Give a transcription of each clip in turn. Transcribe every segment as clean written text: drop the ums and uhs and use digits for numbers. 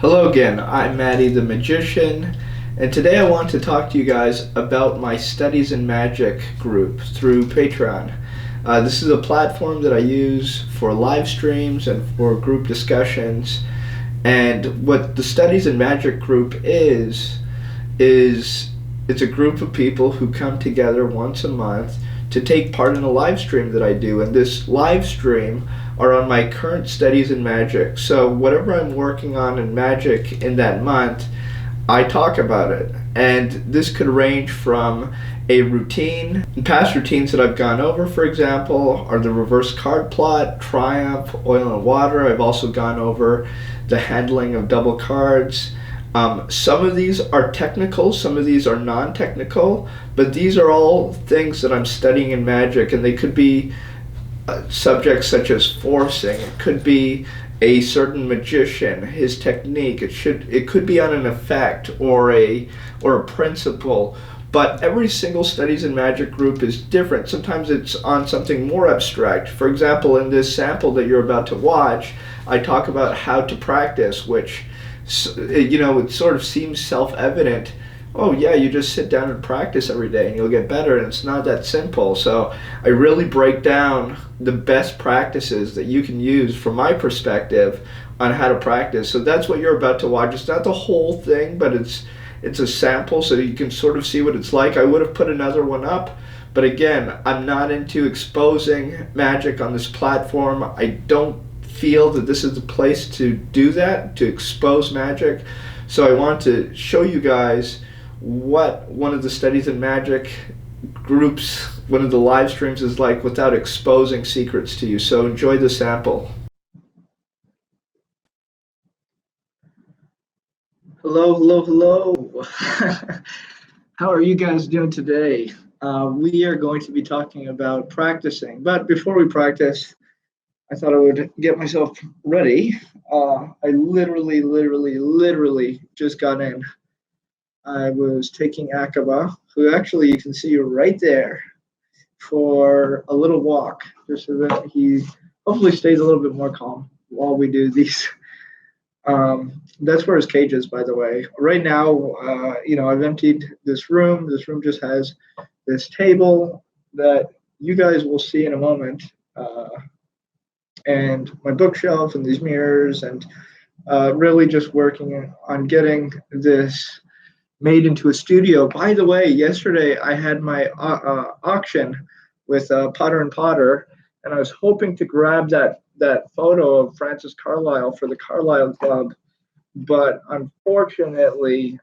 Hello again, I'm Mahdi the Magician, and today I want to talk to you guys about my Studies in Magic group through Patreon. This is a platform that I use for live streams and for group discussions. And what the Studies in Magic group is it's a group of people who come together once a month to take part in a live stream that I do. And this live stream are on my current studies in magic. So whatever I'm working on in magic in that month, I talk about it. And this could range from a routine. Past routines that I've gone over, for example, are the reverse card plot, triumph, oil and water. I've also gone over the handling of double cards. Some of these are technical, some of these are non-technical, but these are all things that I'm studying in magic, and they could be subjects such as forcing. It could be a certain magician, his technique. It could be on an effect or a principle. But every single Studies in Magic group is different. Sometimes it's on something more abstract. For example, in this sample that you're about to watch, I talk about how to practice, which it sort of seems self-evident. Oh yeah, you just sit down and practice every day and you'll get better, and it's not that simple. So I really break down the best practices that you can use from my perspective on how to practice. So that's what you're about to watch. It's not the whole thing, but it's a sample so you can sort of see what it's like. I would have put another one up, but again, I'm not into exposing magic on this platform. I don't feel that this is the place to do that, to expose magic. So I want to show you guys what one of the Studies in Magic groups, one of the live streams is like without exposing secrets to you. So enjoy the sample. Hello, hello, hello. How are you guys doing today? We are going to be talking about practicing, but before we practice, I thought I would get myself ready. I literally just got in. I was taking Akaba, who actually you can see right there, for a little walk, just so that he hopefully stays a little bit more calm while we do these. That's where his cage is, by the way. Right now, I've emptied this room. This room just has this table that you guys will see in a moment. And my bookshelf and these mirrors, and really just working on getting this made into a studio. By the way, yesterday I had my auction with Potter and Potter, and I was hoping to grab that photo of Francis Carlyle for the Carlyle Club, but unfortunately,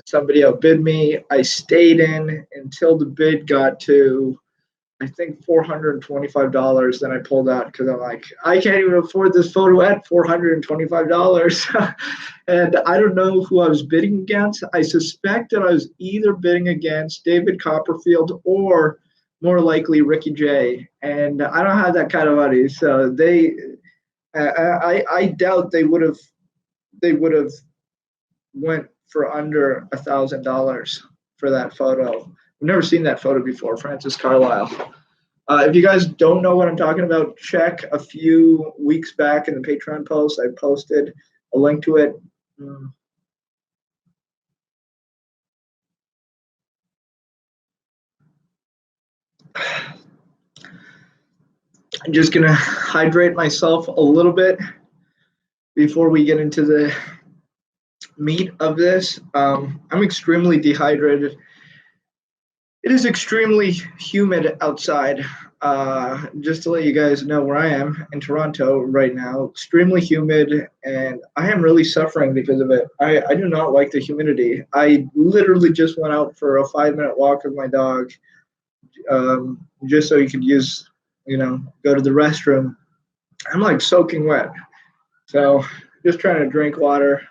somebody outbid me. I stayed in until the bid got to, I think, $425. Then I pulled out because I'm like, I can't even afford this photo at $425. And I don't know who I was bidding against. I suspect that I was either bidding against David Copperfield or more likely Ricky Jay. And I don't have that kind of money, so I doubt they would have went for under $1,000 for that photo. I've never seen that photo before, Francis Carlyle. If you guys don't know what I'm talking about, check a few weeks back in the Patreon post. I posted a link to it. I'm just going to hydrate myself a little bit before we get into the meat of this. I'm extremely dehydrated. It is extremely humid outside. Just to let you guys know where I am in Toronto right now, extremely humid, and I am really suffering because of it. I do not like the humidity. I literally just went out for a 5-minute walk with my dog, just so he could use, go to the restroom. I'm like soaking wet. So just trying to drink water.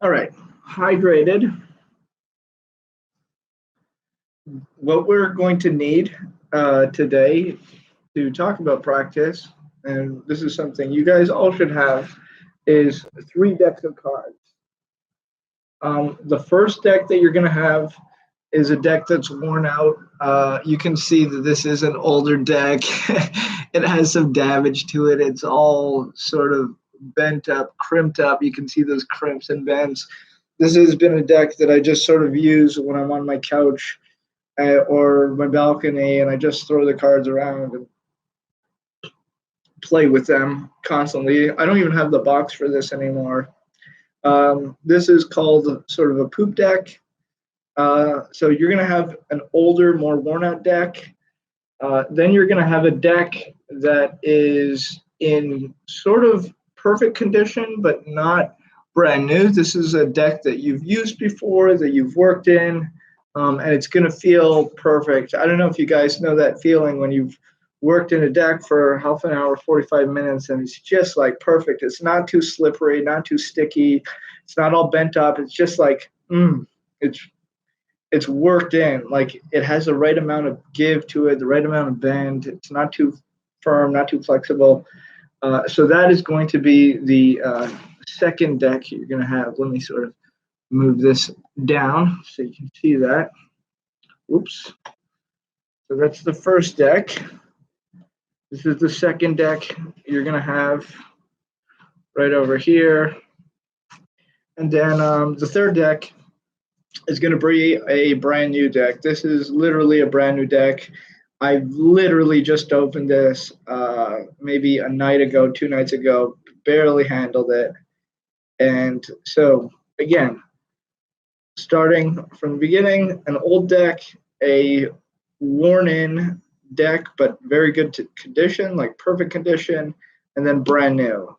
All right, hydrated. What we're going to need today to talk about practice, and this is something you guys all should have, is 3 decks of cards. The first deck that you're going to have is a deck that's worn out. You can see that this is an older deck. It has some damage to it. It's all sort of bent up, crimped up. You can see those crimps and bends. This has been a deck that I just sort of use when I'm on my couch or my balcony, and I just throw the cards around and play with them constantly. I don't even have the box for this anymore. This is called sort of a poop deck. So you're going to have an older, more worn out deck. Then you're going to have a deck that is in sort of perfect condition, but not brand new. This is a deck that you've used before, that you've worked in, and it's going to feel perfect. I don't know if you guys know that feeling when you've worked in a deck for half an hour, 45 minutes, and it's just like perfect. It's not too slippery, not too sticky. It's not all bent up. It's just like, it's worked in. Like it has the right amount of give to it, the right amount of bend. It's not too firm, not too flexible. So that is going to be the second deck you're going to have. Let me sort of move this down so you can see that. Whoops. So that's the first deck. This is the second deck you're going to have right over here. And then the third deck is going to be a brand new deck. This is literally a brand new deck. I literally just opened this maybe a night ago, 2 nights ago, barely handled it. And so, again, starting from the beginning, an old deck, a worn-in deck, but very good condition, like perfect condition, and then brand new.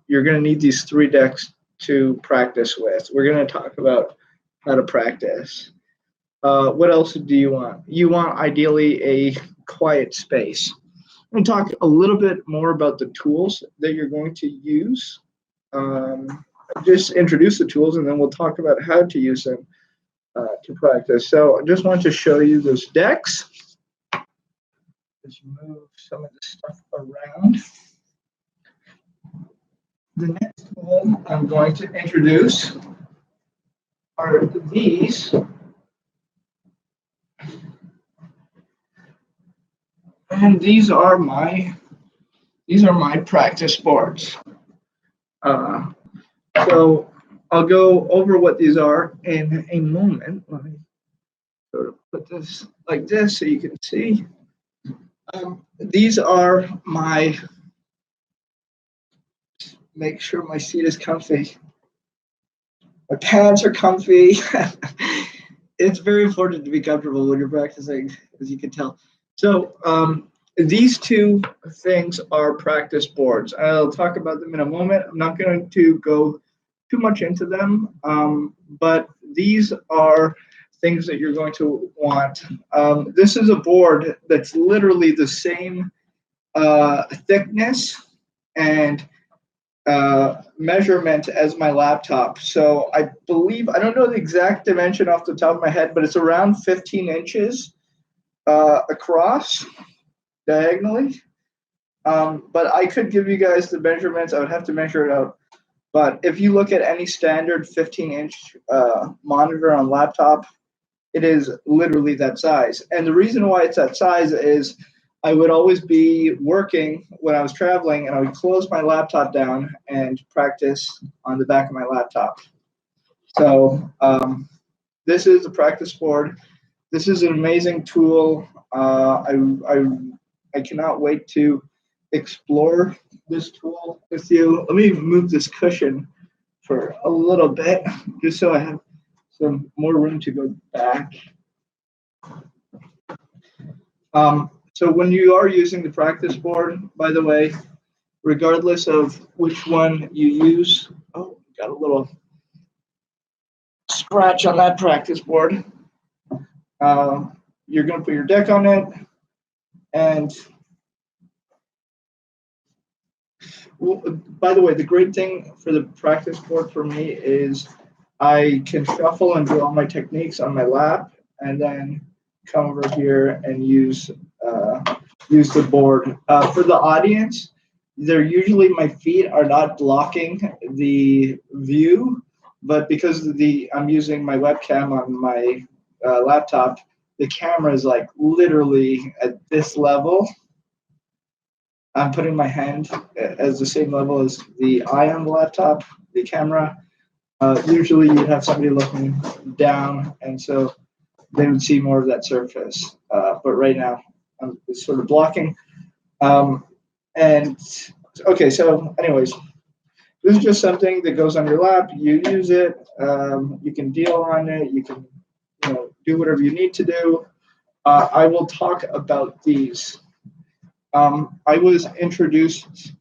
You're going to need these 3 decks to practice with. We're going to talk about how to practice. What else do you want? You want ideally a quiet space. I'm going to talk a little bit more about the tools that you're going to use. Just introduce the tools, and then we'll talk about how to use them to practice. So I just want to show you those decks. Just move some of the stuff around. The next tool I'm going to introduce are these. And these are my practice boards. So I'll go over what these are in a moment. Let me sort of put this like this so you can see. These are my, make sure my seat is comfy. My pants are comfy. It's very important to be comfortable when you're practicing, as you can tell. So these 2 things are practice boards. I'll talk about them in a moment. I'm not going to go too much into them, but these are things that you're going to want. This is a board that's literally the same thickness and measurement as my laptop. So I believe, I don't know the exact dimension off the top of my head, but it's around 15 inches across diagonally. But I could give you guys the measurements. I would have to measure it out. But if you look at any standard 15-inch monitor on laptop, it is literally that size. And the reason why it's that size is I would always be working when I was traveling, and I would close my laptop down and practice on the back of my laptop. So this is a practice board. This is an amazing tool. I cannot wait to explore this tool with you. Let me move this cushion for a little bit, just so I have some more room to go back. So when you are using the practice board, by the way, regardless of which one you use, oh, got a little scratch on that practice board. You're going to put your deck on it, and by the way, the great thing for the practice board for me is I can shuffle and do all my techniques on my lap, and then come over here and use the board. For the audience, they're usually, my feet are not blocking the view, but because I'm using my webcam on my laptop, the camera is like literally at this level. I'm putting my hand as the same level as the eye on the laptop, the camera. Usually you'd have somebody looking down, and so they would see more of that surface. But right now, I'm sort of blocking. Um, and okay, so anyways, this is just something that goes on your lap. You use it. You can deal on it. You can, do whatever you need to do. I will talk about these. I was introduced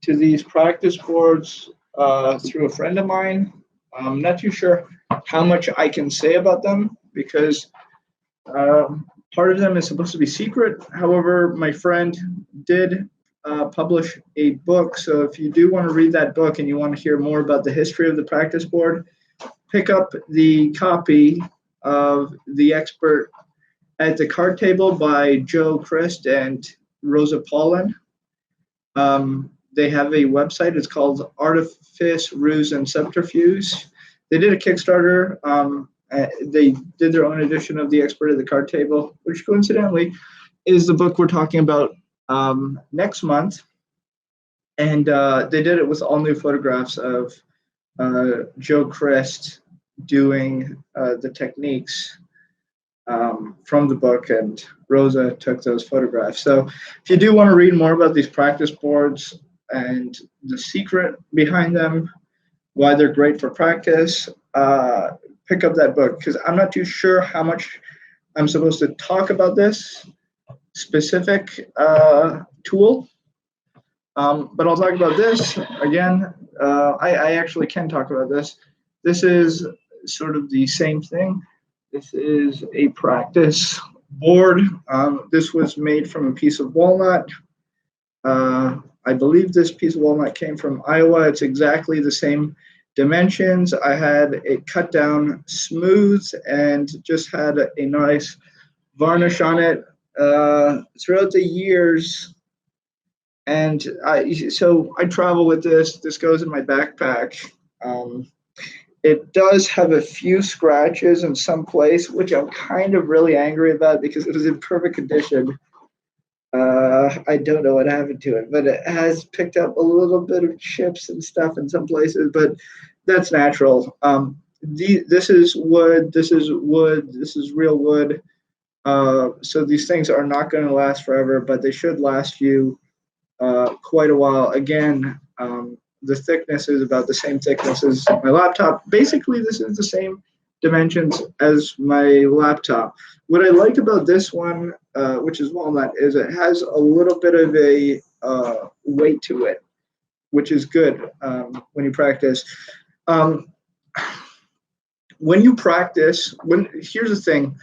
to these practice boards through a friend of mine. I'm not too sure how much I can say about them because part of them is supposed to be secret. However, my friend did publish a book. So if you do want to read that book and you want to hear more about the history of the practice board, pick up the copy of The Expert at the Card Table by Joe Christ and Rosa Paulin. They have a website. It's called Artifice, Ruse, and Subterfuge. They did a Kickstarter. They did their own edition of The Expert at the Card Table, which coincidentally is the book we're talking about next month. And they did it with all new photographs of Joe Christ doing the techniques from the book, and Rosa took those photographs. So if you do want to read more about these practice boards and the secret behind them, why they're great for practice, pick up that book, because I'm not too sure how much I'm supposed to talk about this specific tool. But I'll talk about this again. I actually can talk about this. This is sort of the same thing. This is a practice board. This was made from a piece of walnut. I believe this piece of walnut came from Iowa. It's exactly the same dimensions. I had it cut down smooth and just had a nice varnish on it throughout the years. And so I travel with this. This goes in my backpack. It does have a few scratches in some place, which I'm kind of really angry about because it was in perfect condition. I don't know what happened to it, but it has picked up a little bit of chips and stuff in some places, but that's natural. This is wood, this is wood, this is real wood. So these things are not going to last forever, but they should last you quite a while. Again, the thickness is about the same thickness as my laptop. Basically, this is the same dimensions as my laptop. What I like about this one, which is walnut, is it has a little bit of a weight to it, which is good when you practice. When you practice, here's the thing.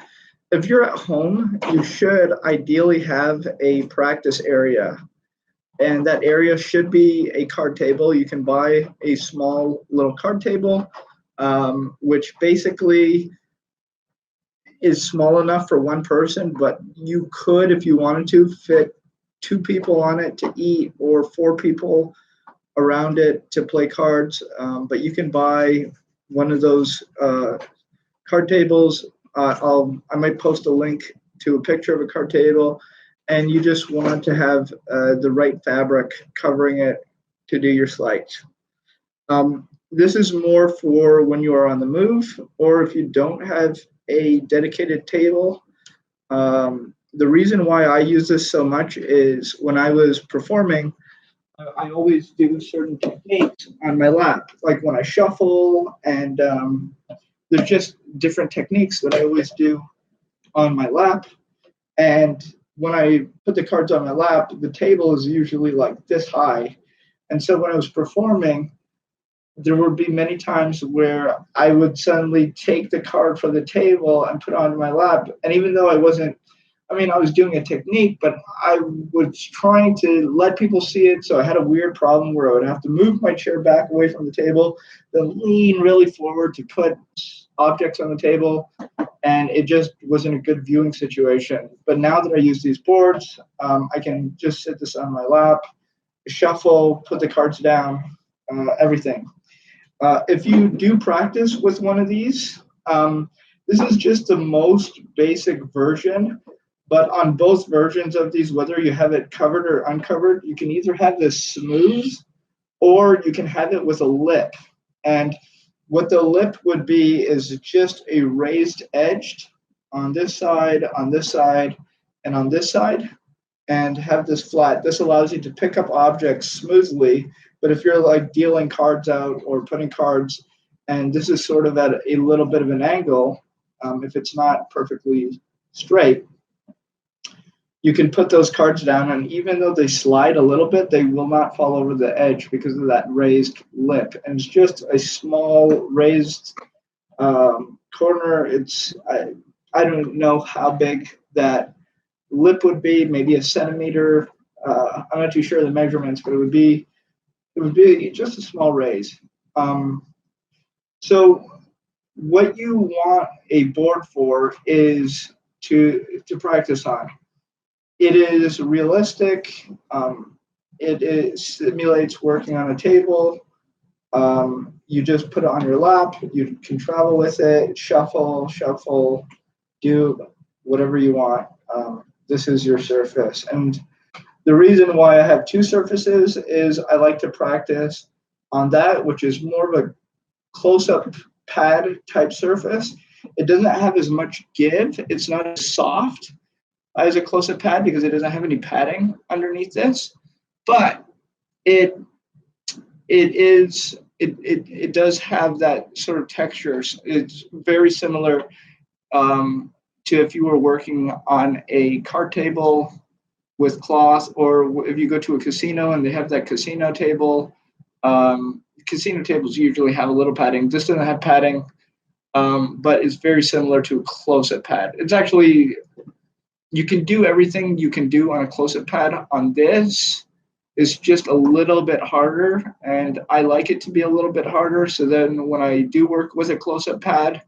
If you're at home, you should ideally have a practice area. And that area should be a card table. You can buy a small little card table, which basically is small enough for one person, but you could, if you wanted to, fit 2 people on it to eat or 4 people around it to play cards. But you can buy one of those card tables. I might post a link to a picture of a card table, and you just want to have the right fabric covering it to do your slides. This is more for when you are on the move, or if you don't have a dedicated table. The reason why I use this so much is when I was performing, I always do certain techniques on my lap, like when I shuffle, and there's just different techniques that I always do on my lap. And when I put the cards on my lap, the table is usually like this high. And so when I was performing, there would be many times where I would suddenly take the card from the table and put it on my lap. And even though I was doing a technique, but I was trying to let people see it. So I had a weird problem where I would have to move my chair back away from the table, then lean really forward to put objects on the table. And it just wasn't a good viewing situation. But now that I use these boards, I can just sit this on my lap, shuffle, put the cards down, everything. If you do practice with one of these, this This is just the most basic version, but on both versions of these, whether you have it covered or uncovered, you can either have this smooth or you can have it with a lip. And what the lip would be is just a raised edge on this side, on this side, and on this side, and have this flat. This allows you to pick up objects smoothly. But if you're like dealing cards out or putting cards, and this is sort of at a little bit of an angle, if it's not perfectly straight, you can put those cards down, and even though they slide a little bit, they will not fall over the edge because of that raised lip. And it's just a small raised corner. I don't know how big that lip would be, maybe a centimeter. I'm not too sure of the measurements, but it would be just a small raise. So what you want a board for is to practice on. It is realistic. It simulates working on a table. You just put it on your lap. You can travel with it, shuffle, do whatever you want. This is your surface. And the reason why I have two surfaces is I like to practice on that, which is more of a close-up pad type surface. It doesn't have as much give. It's not as soft as a close-up pad because it doesn't have any padding underneath this, but it does have that sort of texture. It's very similar to if you were working on a card table with cloth, or if you go to a casino and they have that casino table. Casino tables usually have a little padding. This doesn't have padding, but it's very similar to a close-up pad. It's actually, you can do everything you can do on a close-up pad. On this, it's just a little bit harder, and I like it to be a little bit harder, so then when I do work with a close-up pad,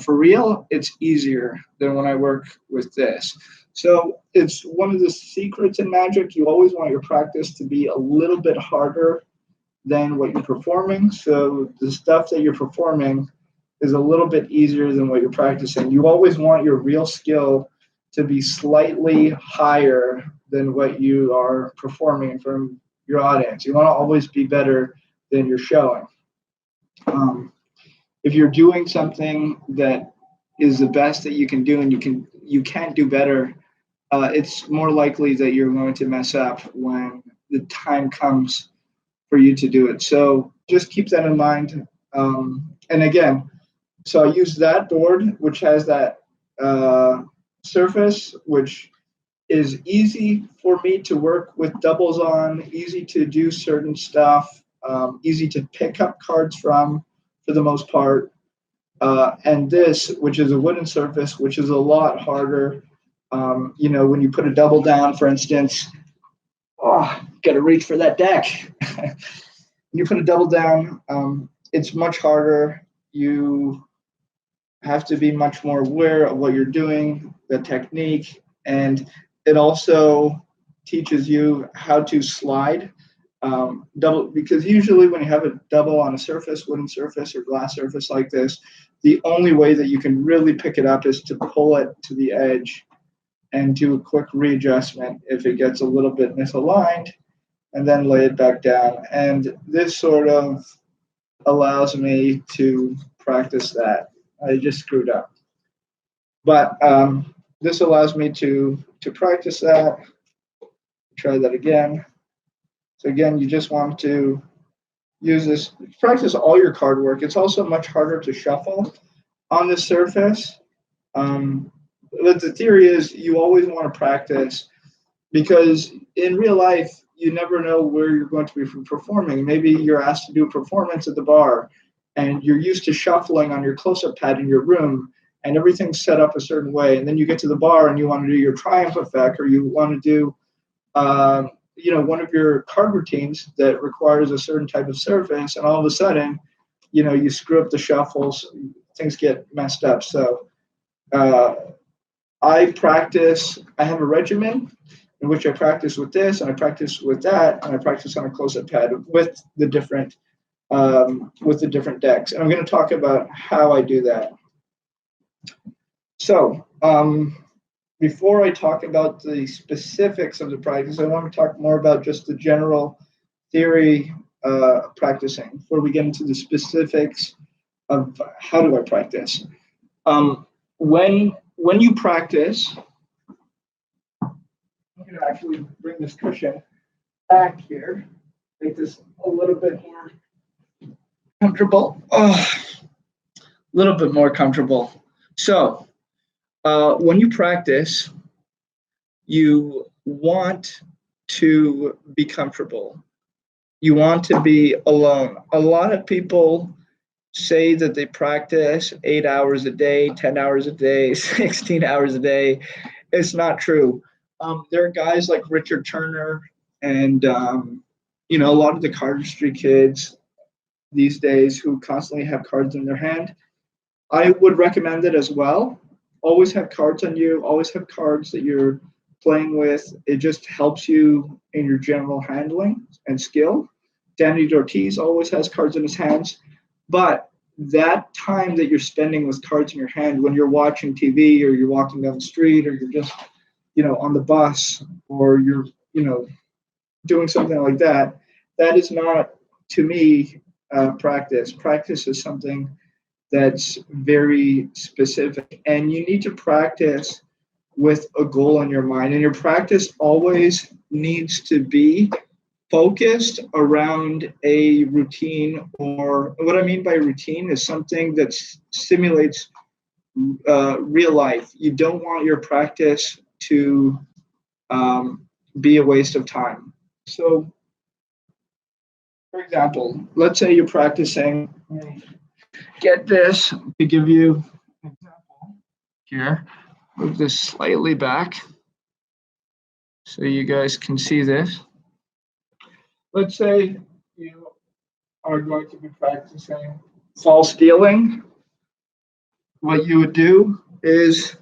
for real, it's easier than when I work with this. So it's one of the secrets in magic. You always want your practice to be a little bit harder than what you're performing. So the stuff that you're performing is a little bit easier than what you're practicing. You always want your real skill to be slightly higher than what you are performing from your audience. You want to always be better than you're showing. If you're doing something that is the best that you can do and you can't do better, it's more likely that you're going to mess up when the time comes for you to do it. So just keep that in mind. And again, so I use that board, which has that surface, which is easy for me to work with doubles on, easy to do certain stuff, easy to pick up cards from for the most part. And this, which is a wooden surface, which is a lot harder. When you put a double down, for instance, got to reach for that deck. When you put a double down, it's much harder. You have to be much more aware of what you're doing, the technique, and it also teaches you how to slide double, because usually when you have a double on a surface, wooden surface or glass surface like this, the only way that you can really pick it up is to pull it to the edge and do a quick readjustment if it gets a little bit misaligned, and then lay it back down. And this sort of allows me to practice that. I just screwed up. But this allows me to practice that. Try that again. So again, you just want to use this, practice all your card work. It's also much harder to shuffle on this surface. But the theory is you always want to practice, because in real life, you never know where you're going to be performing. Maybe you're asked to do a performance at the bar, and you're used to shuffling on your close-up pad in your room, and everything's set up a certain way. And then you get to the bar and you want to do your triumph effect, or you want to do one of your card routines that requires a certain type of surface, and all of a sudden, you screw up the shuffles, things get messed up. So I have a regimen in which I practice with this, and I practice with that, and I practice on a close-up pad with the different decks. And I'm going to talk about how I do that. So, before I talk about the specifics of the practice, I want to talk more about just the general theory practicing before we get into the specifics of how do I practice. When you practice, I'm going to actually bring this cushion back here, make this a little bit more comfortable. A little bit more comfortable. So, when you practice, you want to be comfortable. You want to be alone. A lot of people say that they practice 8 hours a day, 10 hours a day, 16 hours a day. It's not true. There are guys like Richard Turner and, a lot of the cardistry kids these days who constantly have cards in their hand. I would recommend it as well. Always have cards on you, always have cards that you're playing with. It just helps you in your general handling and skill. Danny Ortiz always has cards in his hands. But that time that you're spending with cards in your hand when you're watching TV or you're walking down the street or you're just, on the bus or you're, doing something like that, that is not, to me, practice. Practice is something that's very specific. And you need to practice with a goal in your mind. And your practice always needs to be focused around a routine, or what I mean by routine is something that simulates real life. You don't want your practice to be a waste of time. So, for example, let's say you're practicing. Get this to give you an example here. Move this slightly back so you guys can see this. Let's say you are going to be practicing false dealing. What you would do is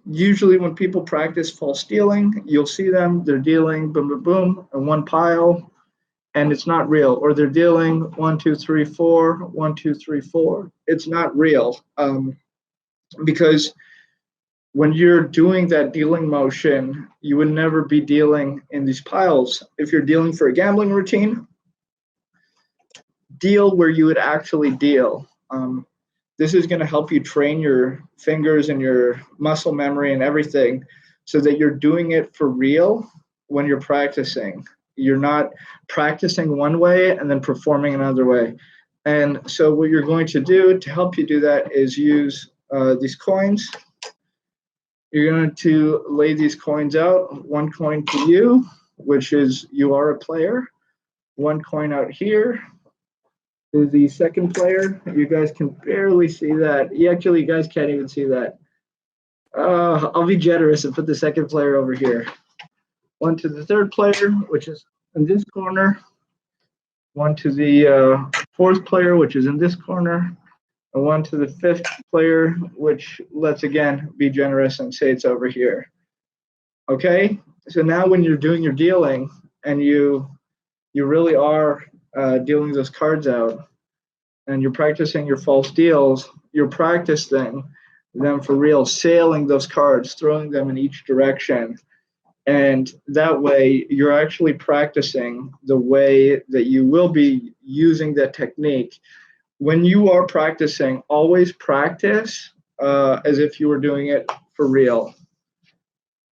usually when people practice false dealing, you'll see them, they're dealing boom, boom, boom in one pile, and it's not real. Or they're dealing 1, 2, 3, 4, 1, 2, 3, 4. It's not real because when you're doing that dealing motion, you would never be dealing in these piles. If you're dealing for a gambling routine, deal where you would actually deal. This is going to help you train your fingers and your muscle memory and everything so that you're doing it for real when you're practicing. You're not practicing one way and then performing another way. And so what you're going to do to help you do that is use these coins. You're going to lay these coins out, one coin to you, which is you are a player, one coin out here to the second player. You guys can barely see that. Actually, you guys can't even see that. I'll be generous and put the second player over here. One to the third player, which is in this corner. One to the fourth player, which is in this corner. And one to the fifth player, which let's again be generous and say it's over here. Okay, so now when you're doing your dealing and you really are dealing those cards out and you're practicing your false deals, you're practicing them for real, sailing those cards, throwing them in each direction. And that way you're actually practicing the way that you will be using that technique. When you are practicing, always practice as if you were doing it for real.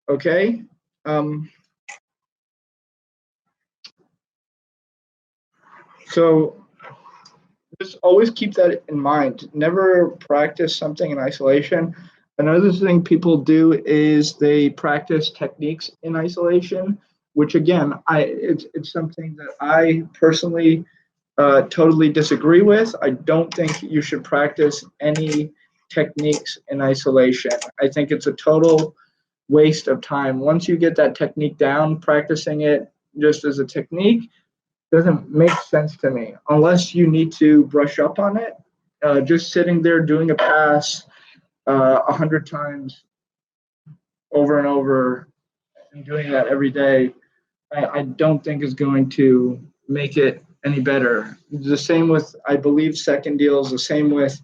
Okay? So just always keep that in mind. Never practice something in isolation. Another thing people do is they practice techniques in isolation, which again, it's something that I personally totally disagree with. I don't think you should practice any techniques in isolation. I think it's a total waste of time. Once you get that technique down, practicing it just as a technique doesn't make sense to me unless you need to brush up on it. Just sitting there doing a pass 100 times over and over and doing that every day, I don't think is going to make it any better. The same with, I believe, second deals, the same with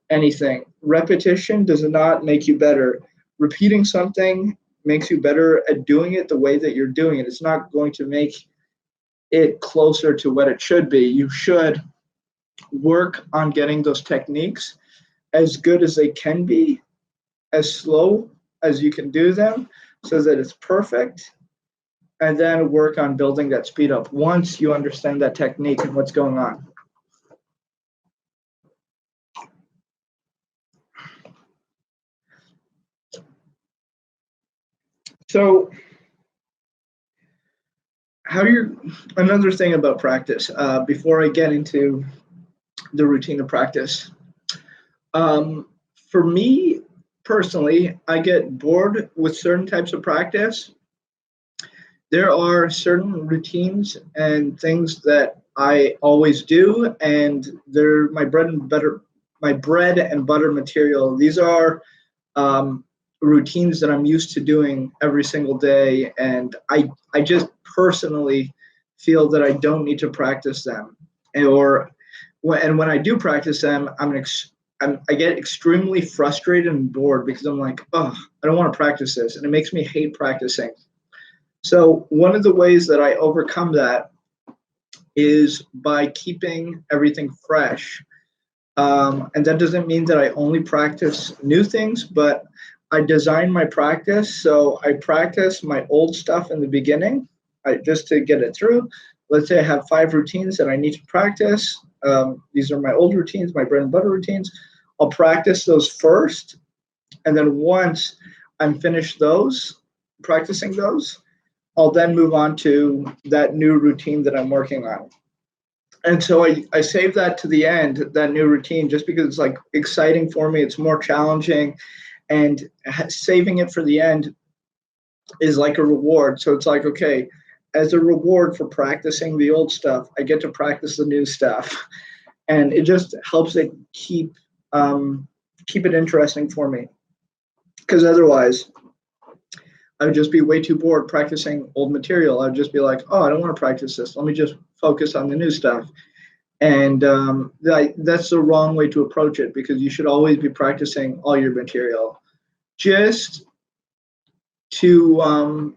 anything. Repetition does not make you better. Repeating something makes you better at doing it the way that you're doing it. It's not going to make it closer to what it should be. You should work on getting those techniques as good as they can be, as slow as you can do them, so that it's perfect, and then work on building that speed up once you understand that technique and what's going on. So, how do you? Another thing about practice. Before I get into the routine of practice, um, for me personally, I get bored with certain types of practice. There are certain routines and things that I always do, and they're my bread and butter material. These are um, routines that I'm used to doing every single day, and I just personally feel that I don't need to practice them. And when I do practice them, I get extremely frustrated and bored because I'm like, oh, I don't want to practice this, and it makes me hate practicing. So one of the ways that I overcome that is by keeping everything fresh. And that doesn't mean that I only practice new things, but I design my practice. So I practice my old stuff in the beginning, just to get it through. Let's say I have 5 routines that I need to practice. These are my old routines, my bread and butter routines. I'll practice those first. And then once I'm finished practicing those, I'll then move on to that new routine that I'm working on. And so I save that to the end, that new routine, just because it's like exciting for me. It's more challenging, and saving it for the end is like a reward. So it's like, okay, as a reward for practicing the old stuff, I get to practice the new stuff, and it just helps it keep it interesting for me. Because otherwise, I would just be way too bored practicing old material. I'd just be like, oh, I don't want to practice this. Let me just focus on the new stuff. And that's the wrong way to approach it, because you should always be practicing all your material just to,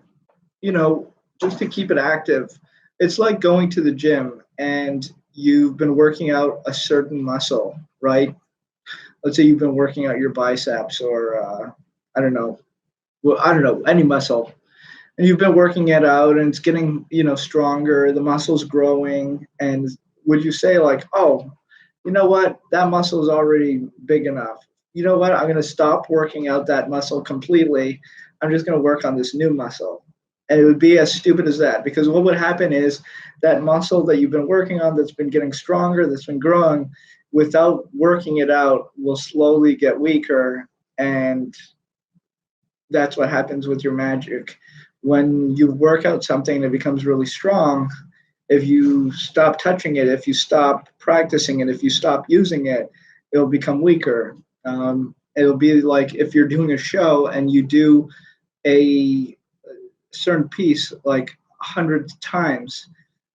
just to keep it active. It's like going to the gym and you've been working out a certain muscle, right? Let's say you've been working out your biceps or, I don't know, any muscle, and you've been working it out and it's getting, stronger, the muscle's growing, and would you say like, oh, you know what, that muscle is already big enough, you know what, I'm going to stop working out that muscle completely, I'm just going to work on this new muscle? And it would be as stupid as that, because what would happen is that muscle that you've been working on, that's been getting stronger, that's been growing, without working it out, will slowly get weaker. And that's what happens with your magic. When you work out something that becomes really strong, if you stop touching it, if you stop practicing it, if you stop using it, it'll become weaker. It'll be like if you're doing a show and you do a certain piece like hundreds of times,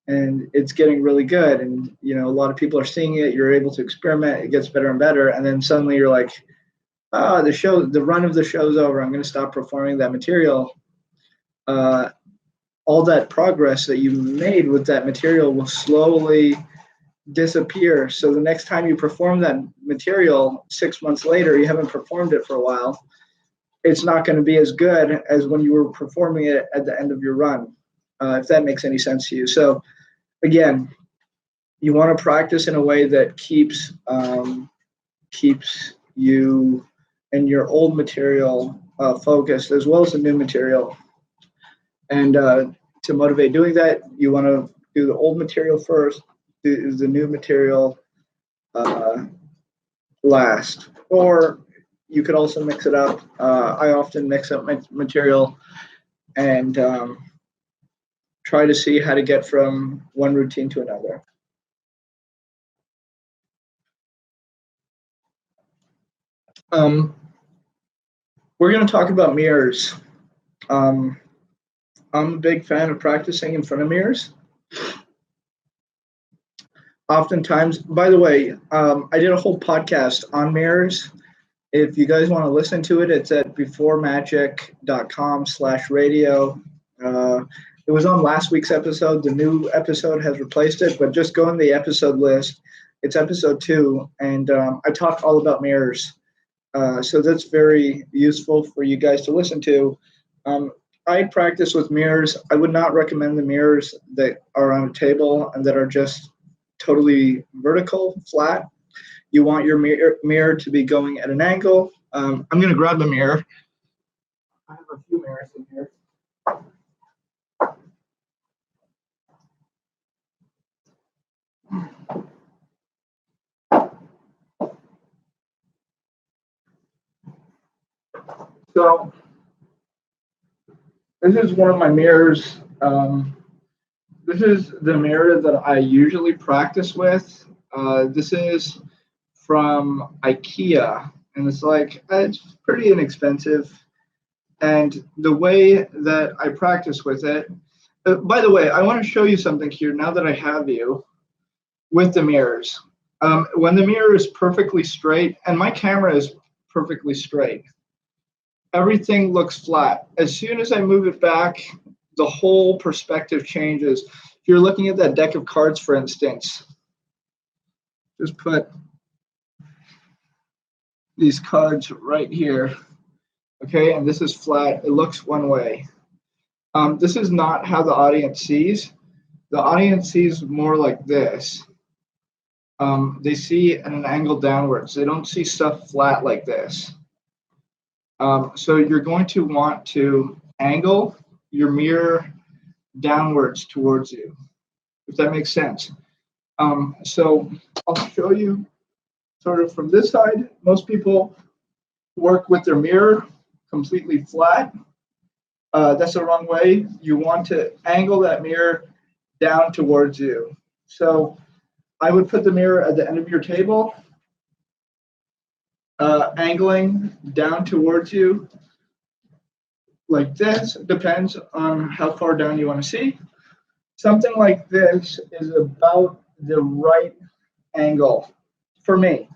and it's getting really good, and a lot of people are seeing it, you're able to experiment, it gets better and better, and then suddenly you're like, the run of the show's over, I'm going to stop performing that material. All that progress that you made with that material will slowly disappear. So the next time you perform that material 6 months later, you haven't performed it for a while, it's not going to be as good as when you were performing it at the end of your run, if that makes any sense to you. So again, you want to practice in a way that keeps you and your old material focused, as well as the new material. And to motivate doing that, you want to do the old material first, do the new material last. Or you could also mix it up. I often mix up my material and try to see how to get from one routine to another. We're going to talk about mirrors. I'm a big fan of practicing in front of mirrors. Oftentimes, by the way, I did a whole podcast on mirrors. If you guys want to listen to it, it's at beforemagic.com/radio. Uh, it was on last week's episode. The new episode has replaced it, but just go in the episode list. It's episode 2, and I talk all about mirrors. So that's very useful for you guys to listen to. Um, I practice with mirrors. I would not recommend the mirrors that are on a table and that are just totally vertical, flat. You want your mirror to be going at an angle. I'm going to grab a mirror. I have a few mirrors in here. So this is one of my mirrors. This is the mirror that I usually practice with. This is from IKEA, and it's pretty inexpensive. And the way that I practice with it, by the way, I want to show you something here now that I have you with the mirrors. When the mirror is perfectly straight, and my camera is perfectly straight, everything looks flat. As soon as I move it back, the whole perspective changes. If you're looking at that deck of cards, for instance, just put these cards right here, okay? And this is flat. It looks one way. This is not how the audience sees. The audience sees more like this. They see at an angle downwards. They don't see stuff flat like this. So you're going to want to angle your mirror downwards towards you, if that makes sense. So I'll show you sort of from this side. Most people work with their mirror completely flat. That's the wrong way. You want to angle that mirror down towards you. So I would put the mirror at the end of your table, angling down towards you like this. Depends on how far down you want to see. Something like this is about the right angle for me.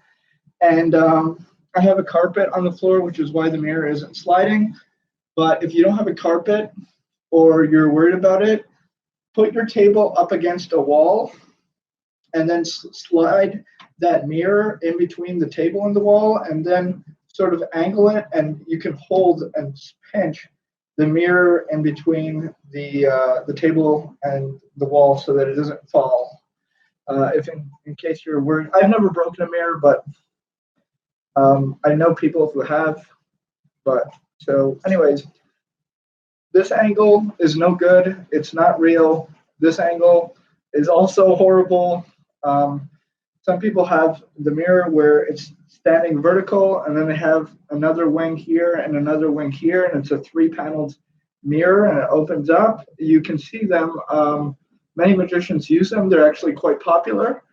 And I have a carpet on the floor, which is why the mirror isn't sliding. But if you don't have a carpet or you're worried about it, put your table up against a wall and then slide that mirror in between the table and the wall, and then sort of angle it, and you can hold and pinch the mirror in between the table and the wall so that it doesn't fall. If in case you're worried, I've never broken a mirror, but I know people who have. But so, anyways, this angle is no good. It's not real. This angle is also horrible. Some people have the mirror where it's standing vertical, and then they have another wing here and another wing here, and it's a 3-paneled mirror, and it opens up. You can see them. Many magicians use them. They're actually quite popular.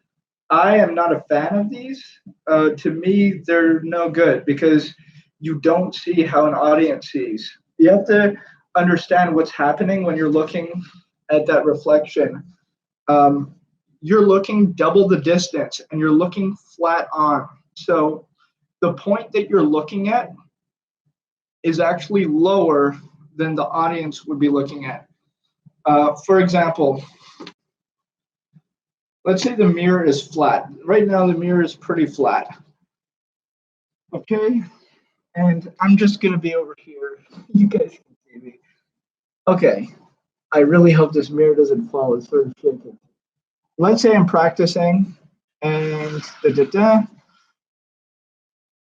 I am not a fan of these. To me, they're no good because you don't see how an audience sees. You have to understand what's happening when you're looking at that reflection. You're looking double the distance and you're looking flat on. So the point that you're looking at is actually lower than the audience would be looking at. For example, let's say the mirror is flat. Right now, the mirror is pretty flat. Okay, and I'm just gonna be over here. You guys can see me. Okay, I really hope this mirror doesn't fall. It's sort of shaking. Let's say I'm practicing, and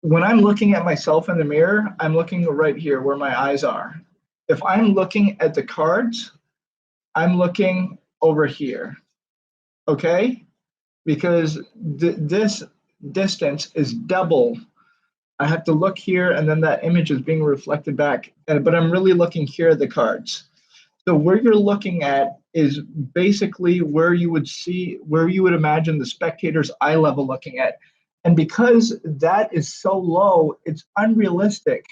when I'm looking at myself in the mirror, I'm looking right here where my eyes are. If I'm looking at the cards, I'm looking over here. Okay, because this distance is double. I have to look here, and then that image is being reflected back. But I'm really looking here at the cards. So where you're looking at is basically where you would imagine the spectator's eye level looking at. And because that is so low, it's unrealistic.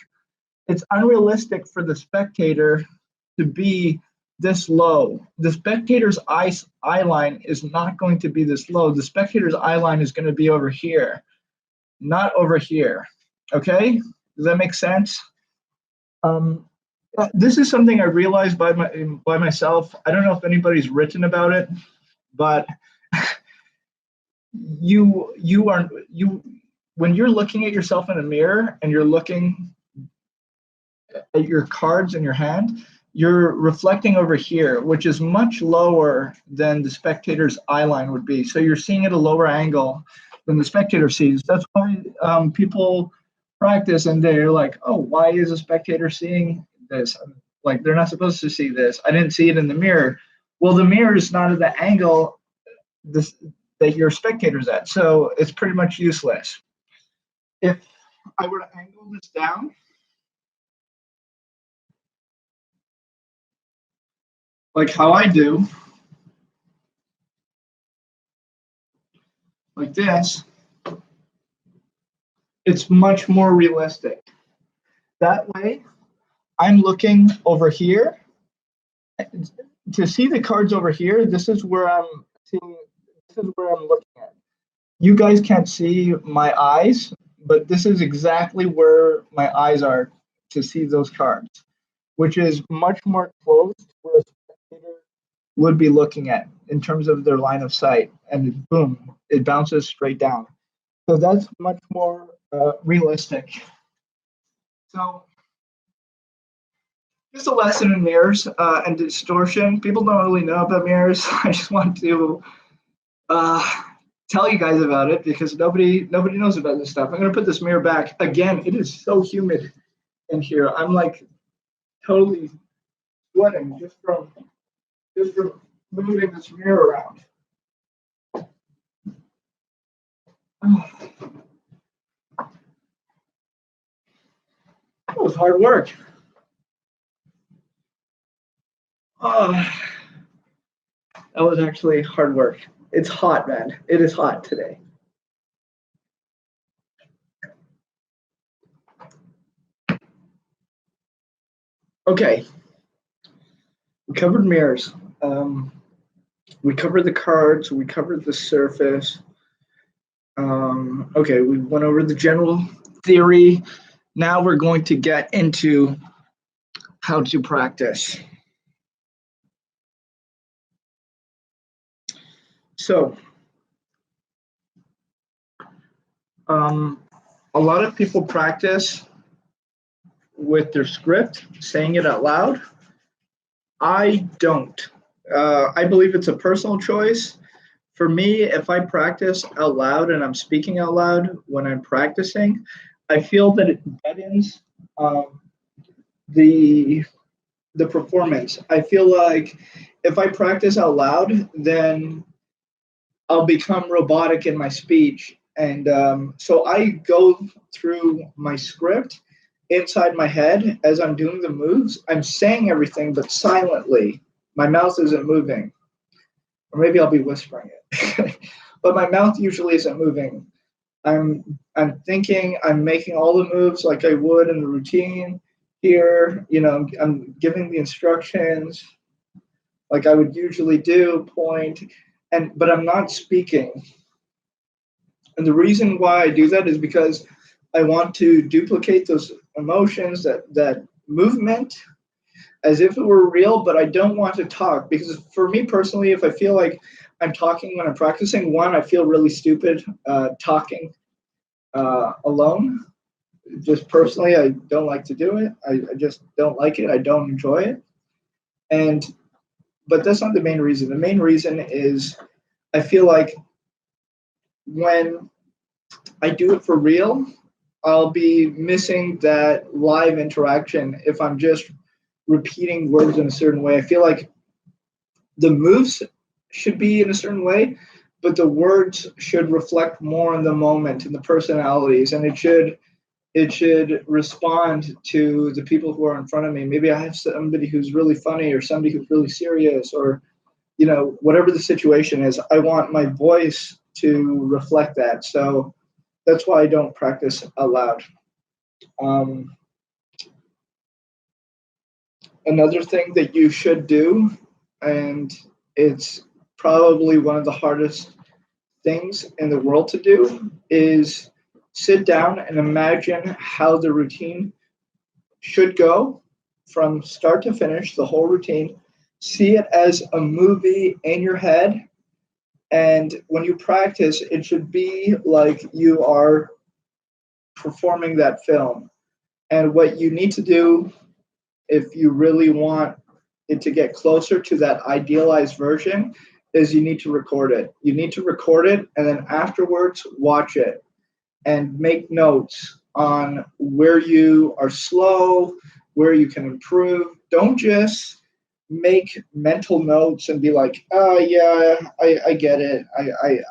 It's unrealistic for the spectator to be this low. The spectator's eye line is not going to be this low. The spectator's eye line is going to be over here, not over here. Okay? Does that make sense? This is something I realized by myself. I don't know if anybody's written about it, but you when you're looking at yourself in a mirror and you're looking at your cards in your hand, you're reflecting over here, which is much lower than the spectator's eye line would be. So you're seeing at a lower angle than the spectator sees. That's why people practice and they're like, oh, why is a spectator seeing this? Like, they're not supposed to see this. I didn't see it in the mirror. Well, the mirror is not at the angle this, that your spectator's at. So it's pretty much useless. If I were to angle this down, like how I do, like this, it's much more realistic. That way, I'm looking over here. To see the cards over here, this is where I'm seeing, this is where I'm looking at. You guys can't see my eyes, but this is exactly where my eyes are to see those cards, which is much more close to where a spectator would be looking at in terms of their line of sight. And boom, it bounces straight down. So that's much more realistic. So just a lesson in mirrors and distortion. People don't really know about mirrors. I just want to tell you guys about it because nobody knows about this stuff. I'm gonna put this mirror back again. It is so humid in here. I'm like totally sweating just from moving this mirror around. That was hard work. Oh, that was actually hard work. It's hot, man. It is hot today. Okay, we covered mirrors. We covered the cards. We covered the surface. Okay, we went over the general theory. Now we're going to get into how to practice. So, a lot of people practice with their script, saying it out loud. I don't. I believe it's a personal choice. For me, if I practice out loud and I'm speaking out loud when I'm practicing, I feel that it deadens the performance. I feel like if I practice out loud, then I'll become robotic in my speech. And so I go through my script inside my head as I'm doing the moves. I'm saying everything, but silently. My mouth isn't moving. Or maybe I'll be whispering it. But my mouth usually isn't moving. I'm thinking, I'm making all the moves like I would in the routine here. You know, I'm giving the instructions like I would usually do, point, but I'm not speaking. And the reason why I do that is because I want to duplicate those emotions, that movement, as if it were real, but I don't want to talk. Because for me personally, if I feel like I'm talking when I'm practicing, one, I feel really stupid talking alone. Just personally, I don't like to do it. I just don't like it. I don't enjoy it. But that's not the main reason. The main reason is I feel like when I do it for real, I'll be missing that live interaction if I'm just repeating words in a certain way. I feel like the moves should be in a certain way, but the words should reflect more on the moment and the personalities, and it should respond to the people who are in front of me. Maybe I have somebody who's really funny or somebody who's really serious, or whatever the situation is. I want my voice to reflect that. So that's why I don't practice out loud. Another thing that you should do, and it's probably one of the hardest things in the world to do, is sit down and imagine how the routine should go from start to finish, the whole routine. See it as a movie in your head. And when you practice, it should be like you are performing that film. And what you need to do if you really want it to get closer to that idealized version is you need to record it. You need to record it and then afterwards watch it and make notes on where you are slow, where you can improve. Don't just make mental notes and be like, oh yeah, I get it.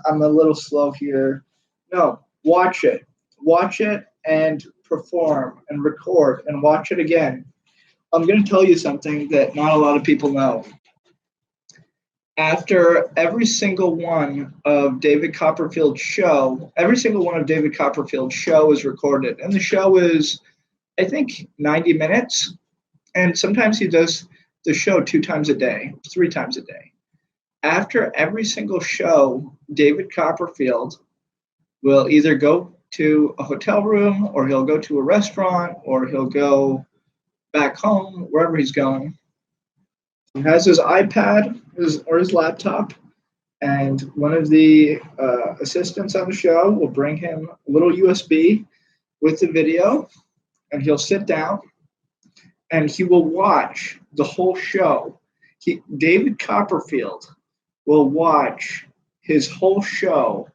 I'm a little slow here. No, watch it. Watch it and perform and record and watch it again. I'm going to tell you something that not a lot of people know. After every single one of David Copperfield's show is recorded, and the show is, I think, 90 minutes, and sometimes he does the show 2 times a day, 3 times a day. After every single show, David Copperfield will either go to a hotel room, or he'll go to a restaurant, or he'll go back home, wherever he's going. He has his iPad or his laptop, and one of the assistants on the show will bring him a little USB with the video, and he'll sit down and he will watch the whole show. David Copperfield will watch his whole show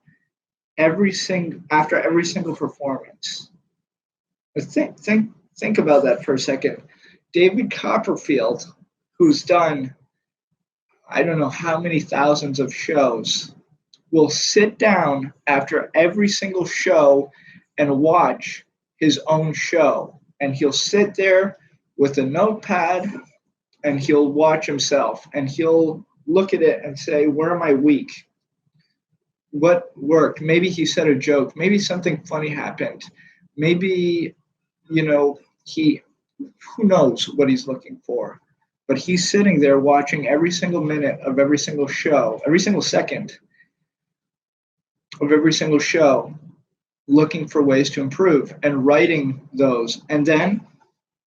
after every single performance. Think about that for a second. David Copperfield, who's done I don't know how many thousands of shows, will sit down after every single show and watch his own show. And he'll sit there with a notepad and he'll watch himself and he'll look at it and say, where am I weak? What worked? Maybe he said a joke. Maybe something funny happened. Maybe, who knows what he's looking for. But he's sitting there watching every single minute of every single show, every single second of every single show, looking for ways to improve and writing those, and then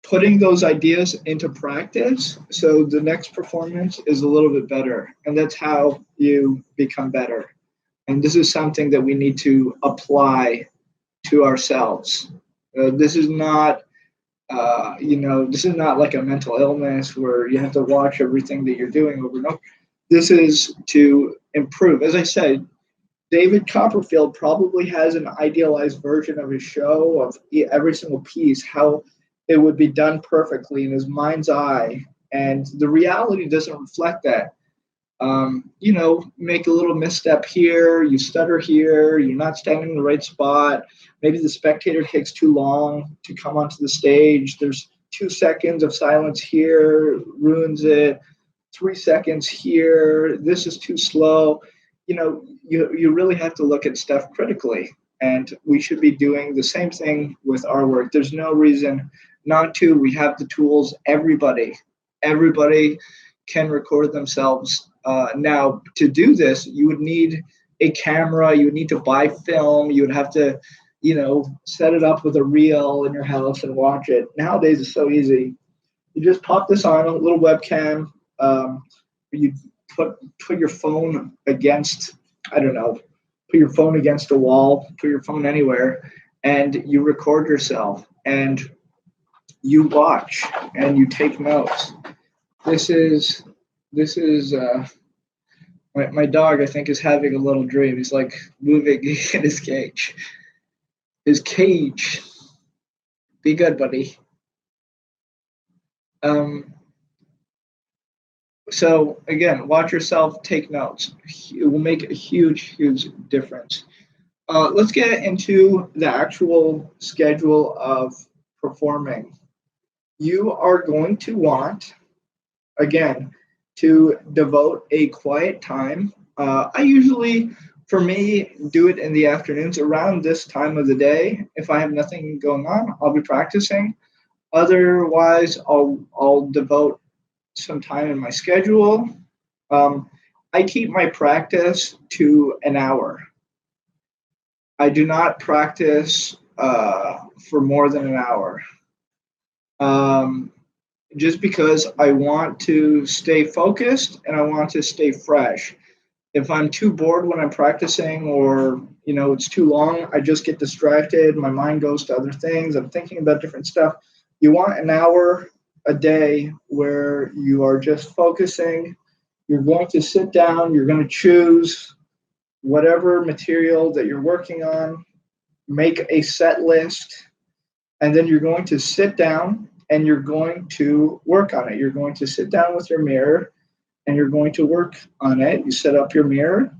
putting those ideas into practice so the next performance is a little bit better. And that's how you become better. And this is something that we need to apply to ourselves. This is not this is not like a mental illness where you have to watch everything that you're doing over and over. This is to improve. As I said, David Copperfield probably has an idealized version of his show, of every single piece, how it would be done perfectly in his mind's eye. And the reality doesn't reflect that. Make a little misstep here, you stutter here, you're not standing in the right spot. Maybe the spectator takes too long to come onto the stage. There's 2 seconds of silence here, ruins it. 3 seconds here, this is too slow. You really have to look at stuff critically. And we should be doing the same thing with our work. There's no reason not to. We have the tools. Everybody can record themselves. Now, to do this, you would need a camera. You would need to buy film. You would have to, set it up with a reel in your house and watch it. Nowadays, it's so easy. You just pop this on a little webcam. You put your phone against, put your phone against a wall, put your phone anywhere, and you record yourself and you watch and you take notes. This is my dog, I think, is having a little dream. He's like moving in his cage. Be good, buddy. So again, watch yourself, take notes. It will make a huge difference. Let's get into the actual schedule of performing. You are going to want, again, to devote a quiet time. I usually, for me, do it in the afternoons around this time of the day. If I have nothing going on, I'll be practicing. Otherwise, I'll devote some time in my schedule. Um, I keep my practice to an hour. I do not practice for more than an hour. Um, just because I want to stay focused and I want to stay fresh. If I'm too bored when I'm practicing, or it's too long, I just get distracted. My mind goes to other things. I'm thinking about different stuff. You want an hour a day where you are just focusing. You're going to sit down, you're going to choose whatever material that you're working on, make a set list, and then you're going to sit down and you're going to work on it. You're going to sit down with your mirror and you're going to work on it. You set up your mirror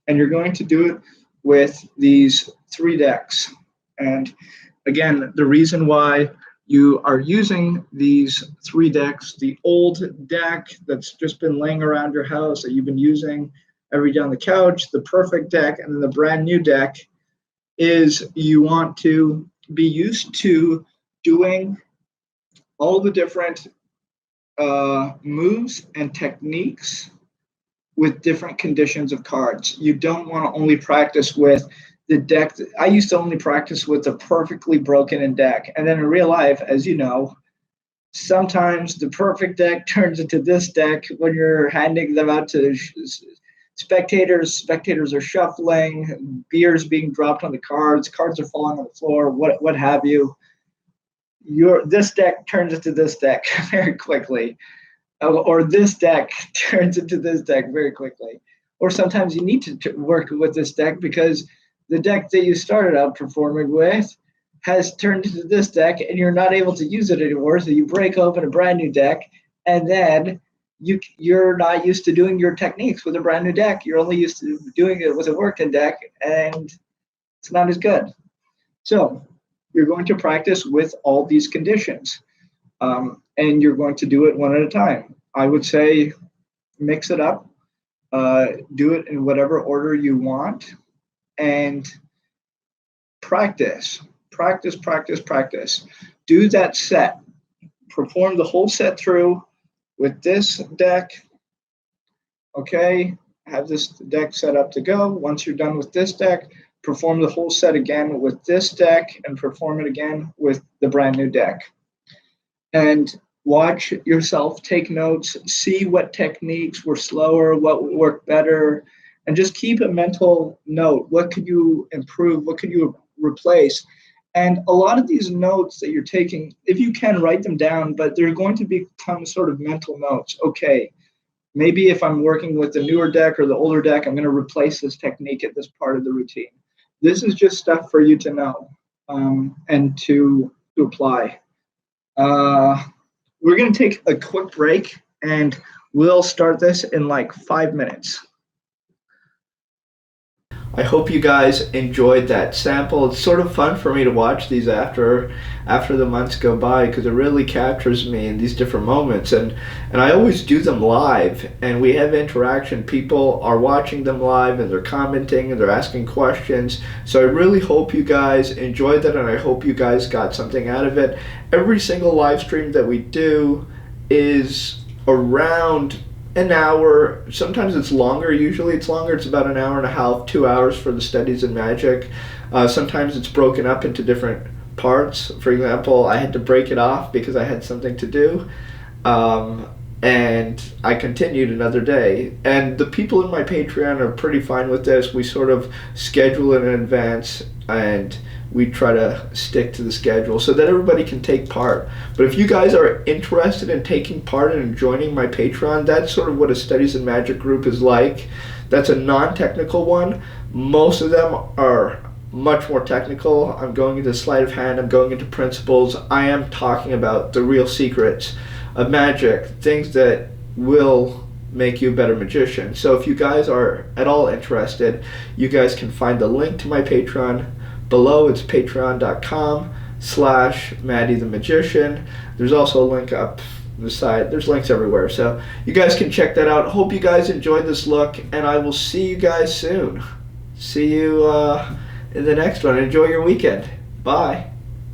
and you're going to do it with these 3 decks. And again, the reason why you are using these 3 decks, the old deck that's just been laying around your house that you've been using every day on the couch, the perfect deck, and then the brand new deck, is you want to be used to doing all the different moves and techniques with different conditions of cards. You don't want to only practice with the deck. I used to only practice with the perfectly broken in deck. And then in real life, as you know, sometimes the perfect deck turns into this deck when you're handing them out to spectators. Spectators are shuffling, beers being dropped on the cards are falling on the floor, what have you. This deck turns into this deck very quickly, or this deck turns into this deck very quickly. Or sometimes you need to work with this deck because the deck that you started out performing with has turned into this deck and you're not able to use it anymore. So you break open a brand new deck, and then you're not used to doing your techniques with a brand new deck. You're only used to doing it with a worked-in deck, and it's not as good. So you're going to practice with all these conditions, and you're going to do it one at a time. I would say mix it up, do it in whatever order you want, and practice. Do that set. Perform the whole set through with this deck. Okay, have this deck set up to go. Once you're done with this deck, perform the whole set again with this deck and perform it again with the brand new deck. And watch yourself, take notes, see what techniques were slower, what worked better, and just keep a mental note. What could you improve? What could you replace? And a lot of these notes that you're taking, if you can, write them down, but they're going to become sort of mental notes. Okay, maybe if I'm working with the newer deck or the older deck, I'm going to replace this technique at this part of the routine. This is just stuff for you to know and to apply. We're going to take a quick break, and we'll start this in like 5 minutes. I hope you guys enjoyed that sample. It's sort of fun for me to watch these after the months go by, because it really captures me in these different moments, and I always do them live, and we have interaction. People are watching them live and they're commenting and they're asking questions. So I really hope you guys enjoyed that, and I hope you guys got something out of it. Every single live stream that we do is around an hour. Sometimes it's longer. Usually it's longer. It's about an hour and a half, 2 hours for the studies in magic. Sometimes it's broken up into different parts. For example, I had to break it off because I had something to do, and I continued another day. And the people in my Patreon are pretty fine with this. We sort of schedule it in advance, and we try to stick to the schedule so that everybody can take part. But if you guys are interested in taking part and joining my Patreon, that's sort of what a Studies in Magic group is like. That's a non-technical one. Most of them are much more technical. I'm going into sleight of hand, I'm going into principles. I am talking about the real secrets of magic, things that will make you a better magician. So if you guys are at all interested, you guys can find the link to my Patreon below. It's patreon.com/Mahdi the Magician. There's also a link up the side. There's links everywhere, so you guys can check that out. Hope you guys enjoyed this look, and I will see you guys soon. See you in the next one. Enjoy your weekend. Bye.